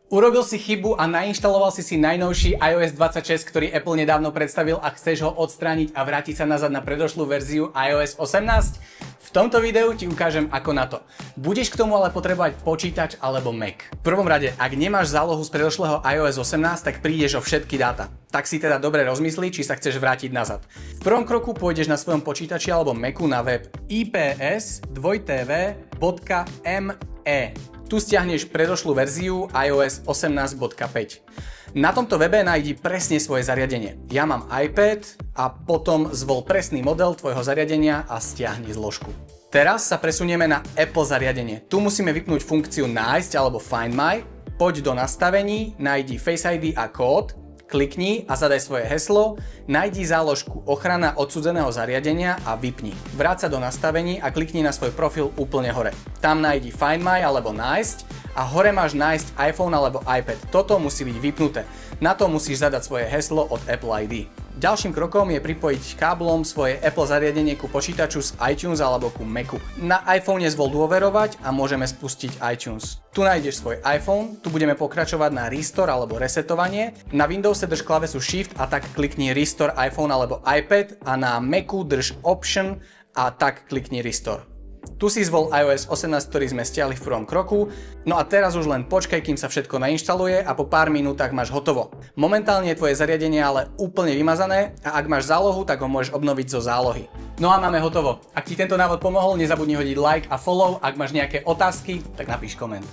Urobil si chybu a nainštaloval si najnovší iOS 26, ktorý Apple nedávno predstavil a chceš ho odstrániť a vrátiť sa nazad na predošlú verziu iOS 18? V tomto videu ti ukážem ako na to. Budeš k tomu ale potrebovať počítač alebo Mac. V prvom rade, ak nemáš zálohu z predošlého iOS 18, tak prídeš o všetky dáta. Tak si teda dobre rozmysli, či sa chceš vrátiť nazad. V prvom kroku pôjdeš na svojom počítači alebo Macu na web ips2tv.me. Tu stiahneš predošlú verziu iOS 18.5. Na tomto webe nájdi presne svoje zariadenie. Ja mám iPad a potom zvol presný model tvojho zariadenia a stiahni zložku. Teraz sa presunieme na Apple zariadenie. Tu musíme vypnúť funkciu nájsť alebo Find My. Poď do nastavení, nájdi Face ID a kód, klikni a zadaj svoje heslo, nájdi záložku ochrana odsúdeného zariadenia a vypni. Vráť sa do nastavení a klikni na svoj profil úplne hore. Tam nájdi Find My alebo nájsť a hore máš nájsť iPhone alebo iPad. Toto musí byť vypnuté. Na to musíš zadať svoje heslo od Apple ID. Ďalším krokom je pripojiť káblom svoje Apple zariadenie ku počítaču z iTunes alebo ku Macu. Na iPhone zvol dôverovať a môžeme spustiť iTunes. Tu nájdeš svoj iPhone, tu budeme pokračovať na Restore alebo resetovanie. Na Windowse drž klávesu Shift a tak klikni Restore iPhone alebo iPad a na Macu drž Option a tak klikni Restore. Tu si zvol iOS 18, ktorý sme stiahli v prvom kroku. No a teraz už len počkaj, kým sa všetko nainštaluje a po pár minútach máš hotovo. Momentálne je tvoje zariadenie ale úplne vymazané a ak máš zálohu, tak ho môžeš obnoviť zo zálohy. No a máme hotovo. Ak ti tento návod pomohol, nezabudni hodiť like a follow. Ak máš nejaké otázky, tak napíš koment.